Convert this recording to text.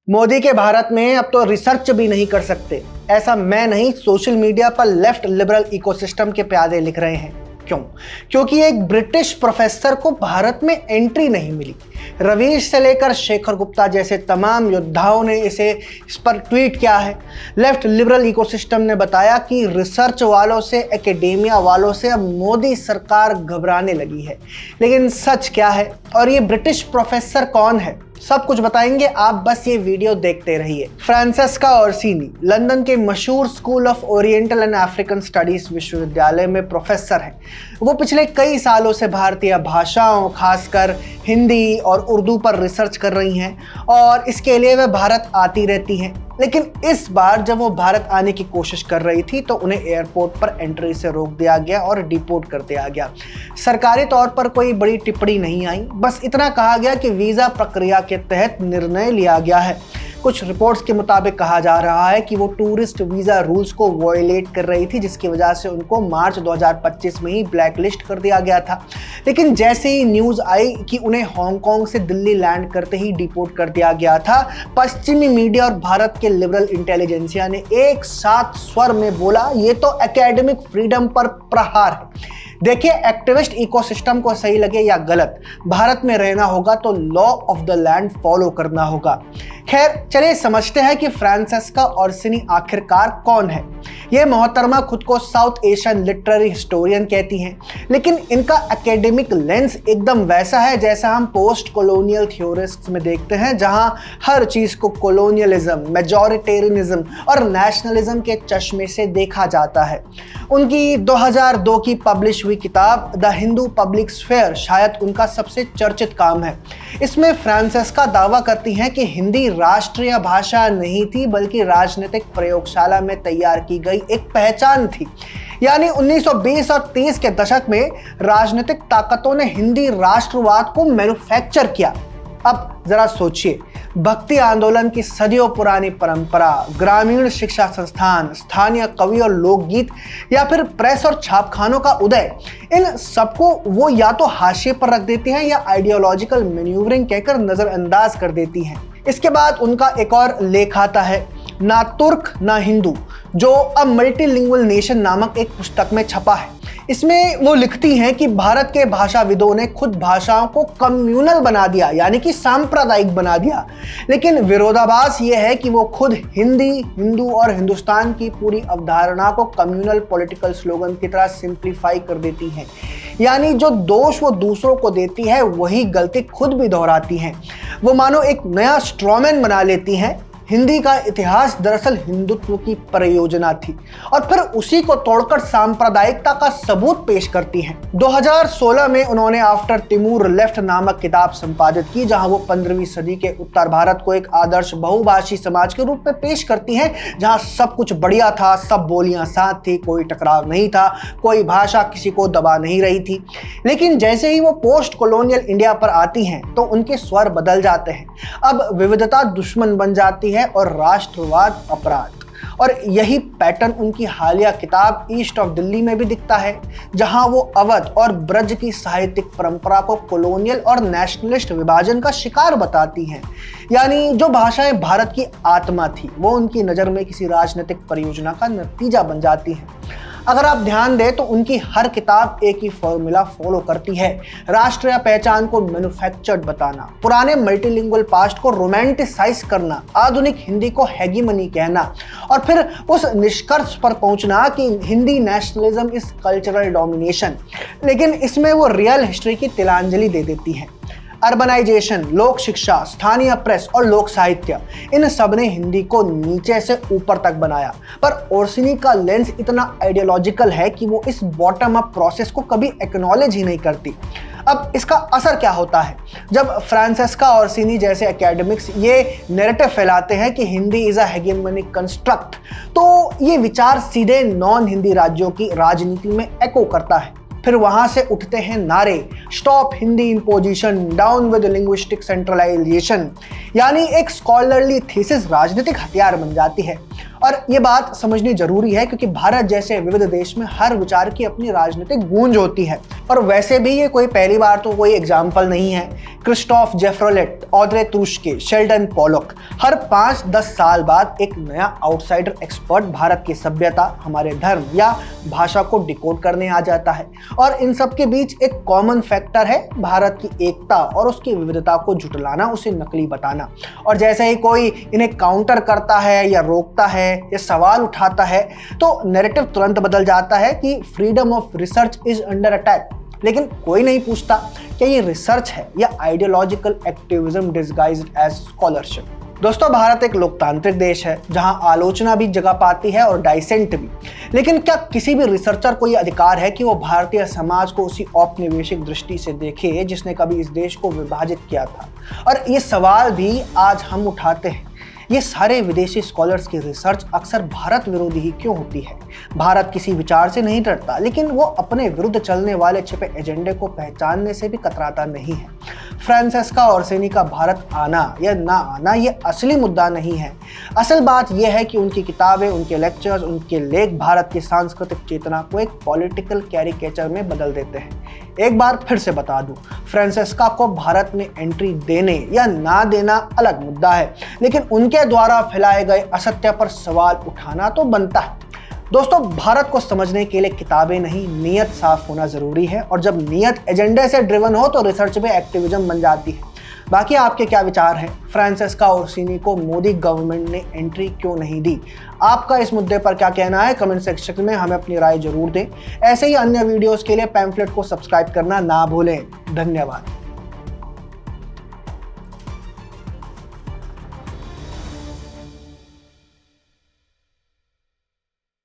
मोदी के भारत में अब तो रिसर्च भी नहीं कर सकते। ऐसा मैं नहीं, सोशल मीडिया पर लेफ्ट लिबरल इकोसिस्टम के प्यादे लिख रहे हैं। क्यों? क्योंकि एक ब्रिटिश प्रोफेसर को भारत में एंट्री नहीं मिली। रवीश से लेकर शेखर गुप्ता जैसे तमाम योद्धाओं ने इस पर ट्वीट किया है। लेफ्ट लिबरल इकोसिस्टम ने बताया कि रिसर्च वालों से, एकेडेमिया वालों से अब मोदी सरकार घबराने लगी है। लेकिन सच क्या है और ये ब्रिटिश प्रोफेसर कौन है, सब कुछ बताएंगे। आप बस ये वीडियो देखते रहिए। फ्रांसेस्का ओर्सिनी लंदन के मशहूर school of oriental and African studies विश्वविद्यालय में प्रोफेसर हैं। वो पिछले कई सालों से भारतीय भाषाओं, खासकर हिंदी और उर्दू पर रिसर्च कर रही हैं और इसके लिए वे भारत आती रहती हैं। लेकिन इस बार जब वो भारत आने की कोशिश कर रही थी तो उन्हें एयरपोर्ट पर एंट्री से रोक दिया गया और डिपोर्ट कर दिया गया। सरकारी तौर पर कोई बड़ी टिप्पणी नहीं आई, बस इतना कहा गया कि वीज़ा प्रक्रिया के तहत निर्णय लिया गया है। कुछ रिपोर्ट्स के मुताबिक कहा जा रहा है कि वो टूरिस्ट वीज़ा रूल्स को वायलेट कर रही थी, जिसकी वजह से उनको मार्च 2025 में ही ब्लैकलिस्ट कर दिया गया था। लेकिन जैसे ही न्यूज़ आई कि उन्हें हांगकांग से दिल्ली लैंड करते ही डिपोर्ट कर दिया गया था, पश्चिमी मीडिया और भारत के लिबरल इंटेलिजेंसिया ने एक साथ स्वर में बोला, ये तो एकेडमिक फ्रीडम पर प्रहार है। देखिए, एक्टिविस्ट इकोसिस्टम को सही लगे या गलत, भारत में रहना होगा तो law of the land follow करना होगा। खैर, चलिए समझते हैं कि फ्रांसेस्का ओर्सिनी आखिरकार कौन है। ये मोहतरमा खुद को साउथ एशियन लिटरेरी हिस्टोरियन कहती हैं, लेकिन इनका एकेडमिक लेंस एकदम वैसा है जैसा हम पोस्ट कॉलोनियल थ्योरिस्ट्स में देखते हैं, जहां हर चीज को कॉलोनियलिज्म, मेजॉरिटेरियनिज्म और नेशनलिज्म के चश्मे से देखा जाता है। उनकी 2002 की पब्लिश हुई किताब द हिंदू पब्लिक स्फेयर शायद उनका सबसे चर्चित काम है। इसमें फ्रांसेस्का दावा करती हैं कि हिंदी राष्ट्रीय भाषा नहीं थी, बल्कि राजनीतिक प्रयोगशाला में तैयार की गई एक पहचान थी। यानी 1920 और 30 के दशक में राजनीतिक ताकतों ने हिंदी राष्ट्रवाद को मैन्युफैक्चर किया। अब जरा सोचिए, भक्ति आंदोलन की सदियों पुरानी परंपरा, ग्रामीण शिक्षा संस्थान, स्थानीय कवि और लोकगीत या फिर प्रेस और छापखानों का उदय, इन सबको वो या तो हाशिए पर रख देती हैं या आइडियोलॉजिकल मैन्यूवरिंग कहकर नजरअंदाज कर देती हैं। इसके बाद उनका एक और लेख आता है, ना तुर्क ना हिंदू, जो अ मल्टीलिंगुअल नेशन नामक एक पुस्तक में छपा है। इसमें वो लिखती हैं कि भारत के भाषाविदों ने खुद भाषाओं को कम्युनल बना दिया, यानी कि सांप्रदायिक बना दिया। लेकिन विरोधाभास ये है कि वो खुद हिंदी, हिंदू और हिंदुस्तान की पूरी अवधारणा को कम्युनल पॉलिटिकल स्लोगन की तरह सिंप्लीफाई कर देती हैं। यानी जो दोष वो दूसरों को देती है वही गलती खुद भी दोहराती हैं। वो मानो एक नया स्ट्रॉमैन बना लेती हैं। हिंदी का इतिहास दरअसल हिंदुत्व की परियोजना थी और फिर उसी को तोड़कर सांप्रदायिकता का सबूत पेश करती हैं। 2016 में उन्होंने आफ्टर तिमूर लेफ्ट नामक किताब संपादित की, जहां वो 15वीं सदी के उत्तर भारत को एक आदर्श बहुभाषी समाज के रूप में पेश करती हैं, जहां सब कुछ बढ़िया था, सब बोलियां साथ थी, कोई टकराव नहीं था, कोई भाषा किसी को दबा नहीं रही थी। लेकिन जैसे ही वो पोस्ट कॉलोनियल इंडिया पर आती हैं तो उनके स्वर बदल जाते हैं। अब विविधता दुश्मन बन जाती है और राष्ट्रवाद अपराध। और यही पैटर्न उनकी हालिया किताब ईस्ट ऑफ दिल्ली में भी दिखता है, जहां वो अवध और ब्रज की साहित्यिक परंपरा को कॉलोनियल और नेशनलिस्ट विभाजन का शिकार बताती हैं। यानी जो भाषाएं भारत की आत्मा थी वो उनकी नज़र में किसी राजनीतिक परियोजना का नतीजा बन जाती हैं। अगर आप ध्यान दें तो उनकी हर किताब एक ही फॉर्मूला फॉलो करती है, राष्ट्रीय पहचान को मैन्युफैक्चर्ड बताना, पुराने मल्टीलिंगुअल पास्ट को रोमांटिसाइज करना, आधुनिक हिंदी को हेगेमनी कहना और फिर उस निष्कर्ष पर पहुंचना कि Hindi nationalism is cultural domination. लेकिन इसमें वो रियल हिस्ट्री की तिलांजलि दे देती है। अर्बनाइजेशन, लोक शिक्षा, स्थानीय प्रेस और लोक साहित्य, इन सब ने हिंदी को नीचे से ऊपर तक बनाया। पर ओर्सिनी का लेंस इतना आइडियोलॉजिकल है कि वो इस बॉटम अप प्रोसेस को कभी एक्नॉलेज ही नहीं करती। अब इसका असर क्या होता है? जब फ्रांसेस्का ओर्सिनी जैसे एकेडमिक्स ये नैरेटिव फैलाते हैं कि हिंदी इज अ हेगेमनिक कंस्ट्रक्ट, तो ये विचार सीधे नॉन हिंदी राज्यों की राजनीति में एको करता है। फिर वहां से उठते हैं नारे, stop Hindi imposition, down with linguistic centralization. यानी एक स्कॉलरली थीसिस राजनीतिक हथियार बन जाती है और ये बात समझनी जरूरी है क्योंकि भारत जैसे विविध देश में हर विचार की अपनी राजनीतिक गूंज होती है। और वैसे भी ये कोई पहली बार तो कोई एग्जाम्पल नहीं है। क्रिस्टोफ जेफ्रोलेट, ऑड्रे तुर्स्के, शेल्डन पॉलक, हर 5-10 साल बाद एक नया आउटसाइडर एक्सपर्ट भारत की सभ्यता, हमारे धर्म या भाषा को डिकोड करने आ जाता है। और इन सब के बीच एक कॉमन फैक्टर है भारत की एकता और उसकी विविधता को झुटलाना, उसे नकली बताना। और जैसे ही कोई इन्हें काउंटर करता है या रोकता है या सवाल उठाता है तो नैरेटिव तुरंत बदल जाता है कि freedom of research is under attack. लेकिन कोई नहीं पूछता कि ये रिसर्च है या ideological activism disguised as scholarship. दोस्तों, भारत एक लोकतांत्रिक देश है जहां आलोचना भी जगह पाती है और डाइसेंट भी। लेकिन क्या किसी भी रिसर्चर को यह अधिकार है कि वो भारतीय समाज को उसी औपनिवेशिक दृष्टि से देखे जिसने कभी इस देश को विभाजित किया था? और ये सवाल भी आज हम उठाते हैं। ये सारे विदेशी स्कॉलर्स की रिसर्च अक्सर भारत विरोधी ही क्यों होती है? भारत किसी विचार से नहीं डरता, लेकिन वो अपने विरुद्ध चलने वाले छिपे एजेंडे को पहचानने से भी कतराता नहीं है। फ्रांसेस्का ओर्सिनी का भारत आना या ना आना ये असली मुद्दा नहीं है। असल बात यह है कि उनकी किताबें, उनके लेक्चर्स, उनके लेख भारत की सांस्कृतिक चेतना को एक पॉलिटिकल कैरिकेचर में बदल देते हैं। एक बार फिर से बता दूं, फ्रांसेस्का को भारत में एंट्री देने या ना देना अलग मुद्दा है, लेकिन उनके द्वारा फैलाए गए असत्य पर सवाल उठाना तो बनता है। दोस्तों, भारत को समझने के लिए किताबें नहीं, नियत साफ होना जरूरी है। और जब नियत एजेंडे से ड्रिवन हो तो रिसर्च भी एक्टिविज्म बन जाती है। बाकी आपके क्या विचार हैं? फ्रांसेस्का ओर्सिनी को मोदी गवर्नमेंट ने एंट्री क्यों नहीं दी? आपका इस मुद्दे पर क्या कहना है? कमेंट सेक्शन में हमें अपनी राय जरूर दें। ऐसे ही अन्य वीडियोस के लिए पैम्फलेट को सब्सक्राइब करना ना भूलें। धन्यवाद।